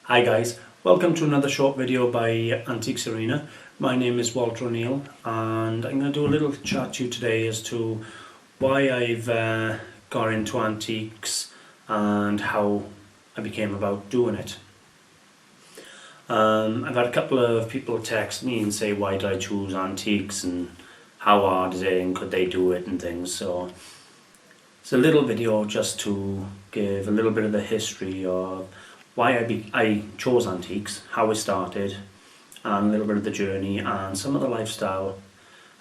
Hi guys, welcome to another short video by Antiques Arena. My name is Walter O'Neill and I'm going to do a little chat to you today as to why I've got into antiques and how I became about doing it. I've had a couple of people text me and say why did I choose antiques and how hard is it and could they do it and things. So it's a little video just to give a little bit of the history of why I chose antiques, how I started, and a little bit of the journey and some of the lifestyle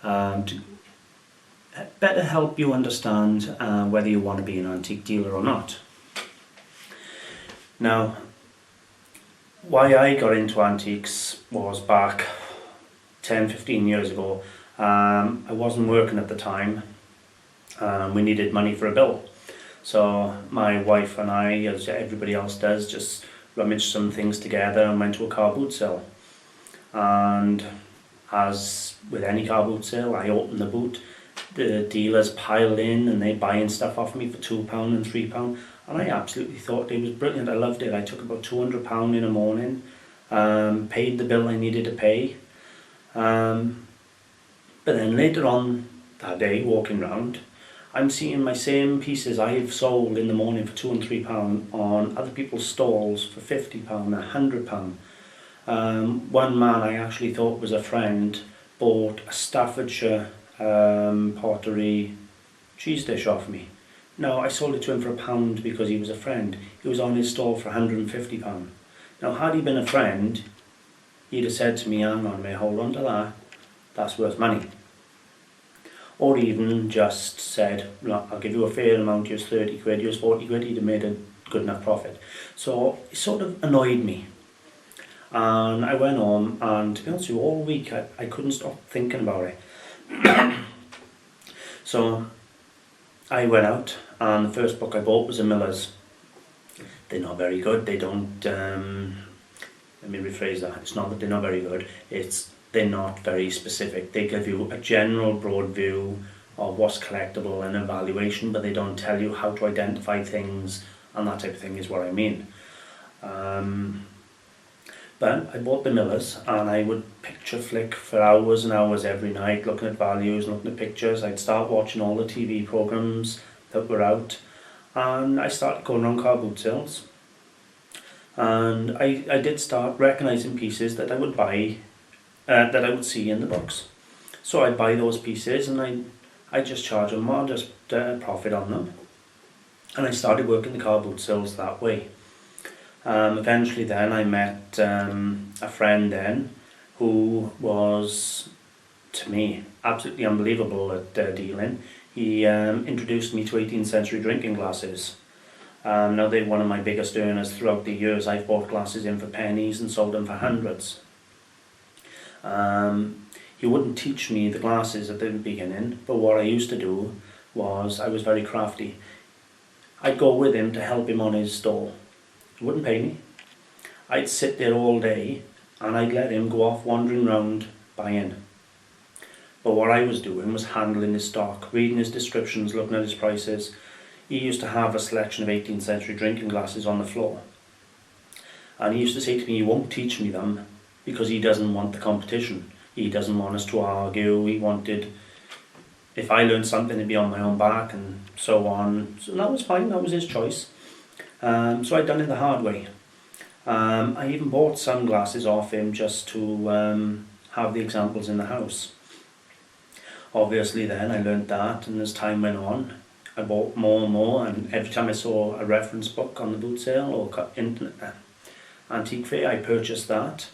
to better help you understand whether you want to be an antique dealer or not. Now, why I got into antiques was back 10-15 years ago. I wasn't working at the time. We needed money for a bill. So my wife and I, as everybody else does, just rummaged some things together and went to a car boot sale. And as with any car boot sale, I opened the boot, the dealers piled in and they buying stuff off me for £2 and £3. And I absolutely thought it was brilliant. I loved it. I took about £200 in a morning, paid the bill I needed to pay. But then later on that day, walking around, I'm seeing my same pieces I've sold in the morning for £2 and £3 on other people's stalls for £50, £100. One man I actually thought was a friend bought a Staffordshire pottery cheese dish off me. Now I sold it to him for £1 because he was a friend. He was on his stall for £150. Now had he been a friend, he'd have said to me, hang on mate, hold on to that, that's worth money. Or even just said, I'll give you a fair amount, here's 30 quid, here's 40 quid, he'd have made a good enough profit. So it sort of annoyed me. And I went home and to be honest with you, all week I couldn't stop thinking about it. So I went out and the first book I bought was a Miller's. They're not very good, they don't, let me rephrase that, it's not that they're not very good, they're not very specific. They give you a general broad view of what's collectible and evaluation, but they don't tell you how to identify things and that type of thing is what I mean. But I bought the Millers and I would picture flick for hours and hours every night, looking at values, looking at pictures. I'd start watching all the TV programs that were out and I started going around car boot sales. And I did start recognising pieces that I would buy that I would see in the books. So I'd buy those pieces and I'd just charge a modest profit on them. And I started working the car boot sales that way. Eventually then I met a friend then who was, to me, absolutely unbelievable at dealing. He introduced me to 18th century drinking glasses. Now they're one of my biggest earners throughout the years. I've bought glasses in for pennies and sold them for hundreds. He wouldn't teach me the glasses at the beginning, but what I used to do was I was very crafty. I'd go with him to help him on his stall. He wouldn't pay me. I'd sit there all day and I'd let him go off wandering around buying. But what I was doing was handling his stock, reading his descriptions, looking at his prices. He used to have a selection of 18th century drinking glasses on the floor. And he used to say to me, he won't teach me them because he doesn't want the competition. He doesn't want us to argue. He wanted, if I learned something, it'd be on my own back and so on. So that was fine, that was his choice. So I'd done it the hard way. I even bought sunglasses off him just to have the examples in the house. Obviously then I learned that, and as time went on I bought more and more, and every time I saw a reference book on the boot sale or antique fair I purchased that.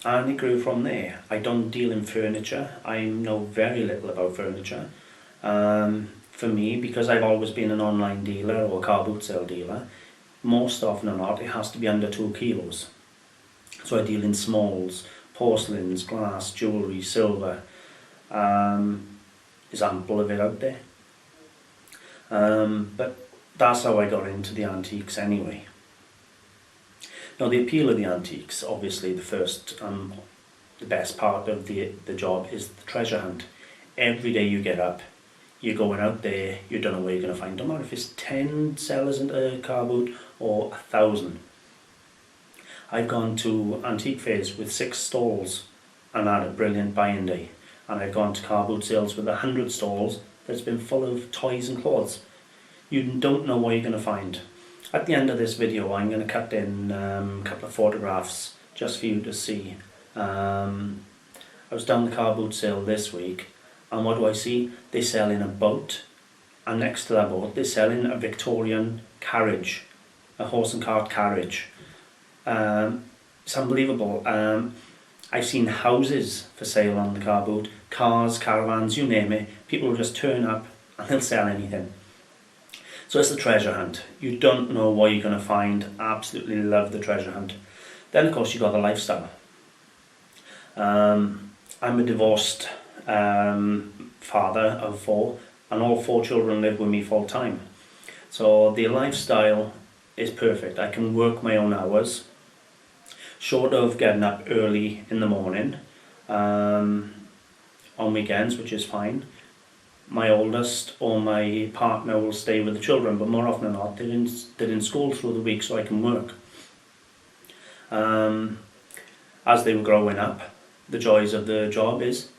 And it grew from there. I don't deal in furniture. I know very little about furniture. For me, because I've always been an online dealer or a car boot sale dealer, most often than not it has to be under 2 kilos. So I deal in smalls, porcelains, glass, jewellery, silver. There's ample of it out there. But that's how I got into the antiques anyway. Now the appeal of the antiques, obviously the best part of the job is the treasure hunt. Every day you get up, you're going out there, you don't know where you're going to find them, or if it's 10 sellers in a car boot or 1,000. I've gone to antique fairs with 6 stalls and had a brilliant buying day. And I've gone to car boot sales with 100 stalls that's been full of toys and clothes. You don't know what you're going to find. At the end of this video, I'm going to cut in a couple of photographs just for you to see. I was down the car boot sale this week, and what do I see? They're selling a boat, and next to that boat they're selling a Victorian carriage, a horse and cart carriage. It's unbelievable. I've seen houses for sale on the car boot, cars, caravans, you name it. People will just turn up and they'll sell anything. So it's the treasure hunt. You don't know what you're going to find. Absolutely love the treasure hunt. Then of course you got the lifestyle. I'm a divorced father of 4, and all 4 children live with me full time. So the lifestyle is perfect. I can work my own hours, short of getting up early in the morning on weekends, which is fine. My oldest or my partner will stay with the children, but more often than not they're in school through the week, so I can work. As they were growing up, the joys of the job is,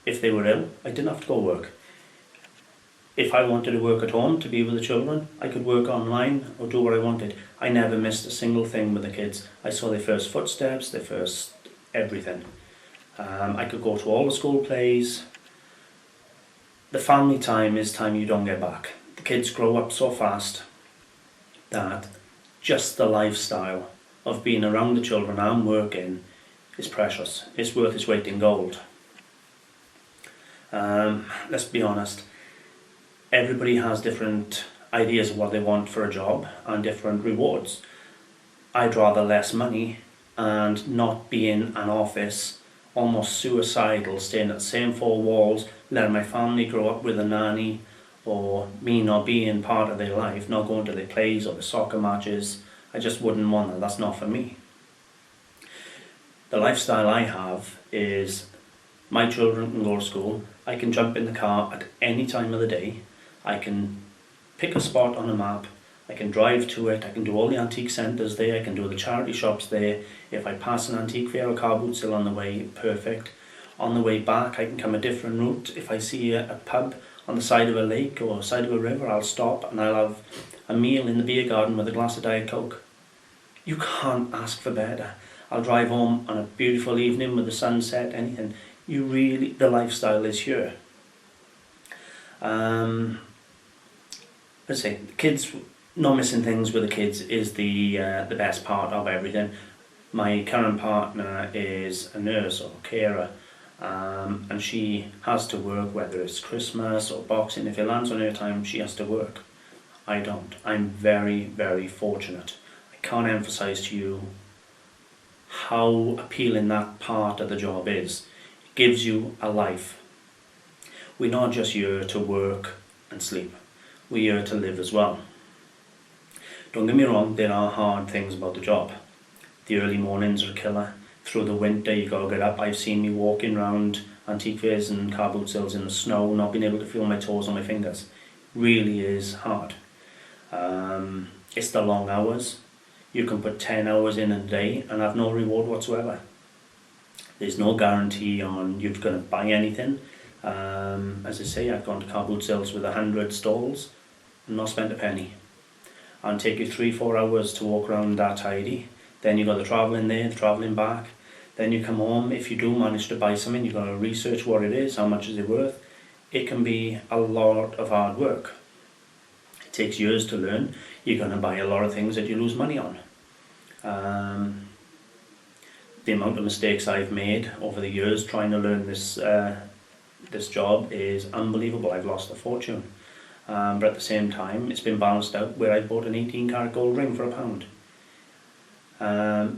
if they were ill, I didn't have to go work. If I wanted to work at home to be with the children, I could work online or do what I wanted. I never missed a single thing with the kids. I saw their first footsteps, their first everything. I could go to all the school plays. The family time is time you don't get back. The kids grow up so fast that just the lifestyle of being around the children and working is precious. It's worth its weight in gold. Let's be honest, everybody has different ideas of what they want for a job and different rewards. I'd rather less money and not be in an office almost suicidal, staying at the same 4 walls, letting my family grow up with a nanny, or me not being part of their life, not going to their plays or the soccer matches. I just wouldn't want that. That's not for me. The lifestyle I have is my children can go to school. I can jump in the car at any time of the day. I can pick a spot on a map. I can drive to it. I can do all the antique centres there. I can do the charity shops there. If I pass an antique fair or car boot sale on the way, perfect. On the way back, I can come a different route. If I see a pub on the side of a lake or side of a river, I'll stop and I'll have a meal in the beer garden with a glass of Diet Coke. You can't ask for better. I'll drive home on a beautiful evening with the sunset, anything. The lifestyle is here. Let's say, the kids, not missing things with the kids is the best part of everything. My current partner is a nurse or carer, and she has to work, whether it's Christmas or Boxing. If it lands on her time, she has to work. I don't. I'm very, very fortunate. I can't emphasize to you how appealing that part of the job is. It gives you a life. We're not just here to work and sleep. We're here to live as well. Don't get me wrong, there are hard things about the job. The early mornings are a killer. Through the winter you gotta get up. I've seen me walking around antique fairs and car boot sales in the snow, not being able to feel my toes on my fingers. Really is hard. It's the long hours. You can put 10 hours in a day and have no reward whatsoever. There's no guarantee on you're going to buy anything. As I say, I've gone to car boot sales with 100 stalls and not spent a penny. And take you 3-4 hours to walk around that tidy. Then you got the travelling there, the travelling back. Then you come home. If you do manage to buy something, you've got to research what it is, how much is it worth. It can be a lot of hard work. It takes years to learn. You're going to buy a lot of things that you lose money on. The amount of mistakes I've made over the years trying to learn this job is unbelievable. I've lost a fortune. But at the same time, it's been balanced out where I bought an 18-carat gold ring for £1.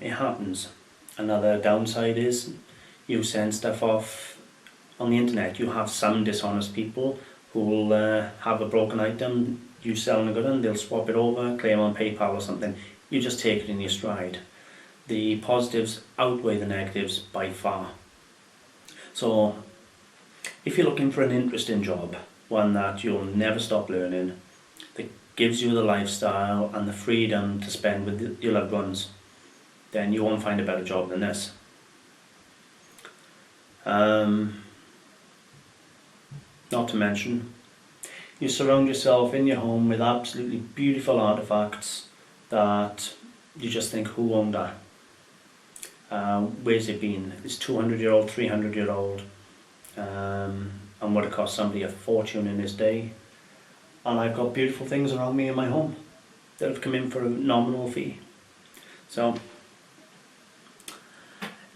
It happens. Another downside is you send stuff off on the internet. You have some dishonest people who will have a broken item, you selling a good one, they'll swap it over, claim on PayPal or something. You just take it in your stride. The positives outweigh the negatives by far. So if you're looking for an interesting job, one that you'll never stop learning, that gives you the lifestyle and the freedom to spend with your loved ones, then you won't find a better job than this. Not to mention, you surround yourself in your home with absolutely beautiful artifacts that you just think, who owned that? Where's it been? It's 200-year-old, 300-year-old, and would have cost somebody a fortune in his day. And I've got beautiful things around me in my home that have come in for a nominal fee. So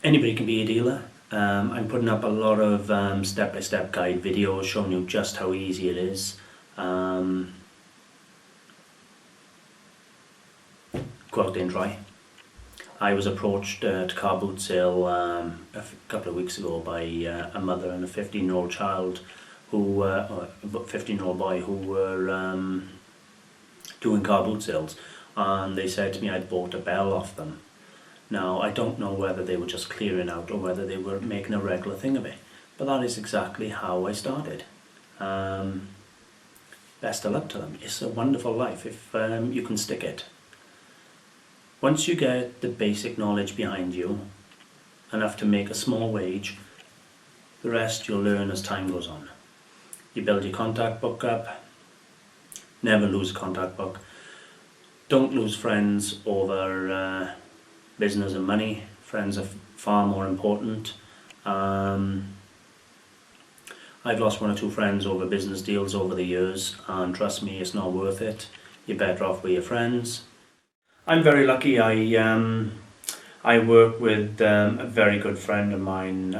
anybody can be a dealer. I'm putting up a lot of step-by-step guide videos showing you just how easy it is. Go out there and try. I was approached at car boot sale a couple of weeks ago by a mother and a 15-year-old child who, a 15-year-old boy who were doing car boot sales, and they said to me I'd bought a bell off them. Now, I don't know whether they were just clearing out or whether they were making a regular thing of it, but that is exactly how I started. Best of luck to them. It's a wonderful life if you can stick it. Once you get the basic knowledge behind you, enough to make a small wage, the rest you'll learn as time goes on. You build your contact book up, never lose a contact book. Don't lose friends over business and money. Friends are far more important. I've lost 1 or 2 friends over business deals over the years, and trust me, it's not worth it. You're better off with your friends. I'm very lucky. I work with a very good friend of mine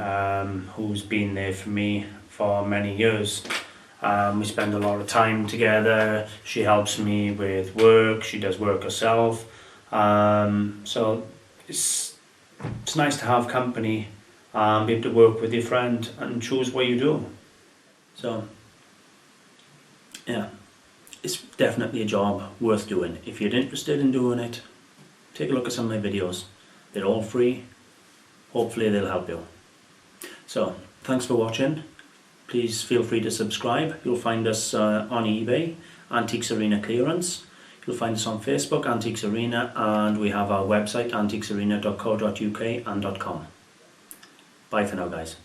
who's been there for me for many years. We spend a lot of time together. She helps me with work. She does work herself. So it's nice to have company, be able to work with your friend and choose what you do. So yeah, it's definitely a job worth doing. If you're interested in doing it, take a look at some of my videos. They're all free. Hopefully they'll help you. So thanks for watching. Please feel free to subscribe. You'll find us on eBay, Antiques Arena Clearance. You'll find us on Facebook, Antiques Arena, and we have our website, antiquesarena.co.uk and .com. Bye for now, guys.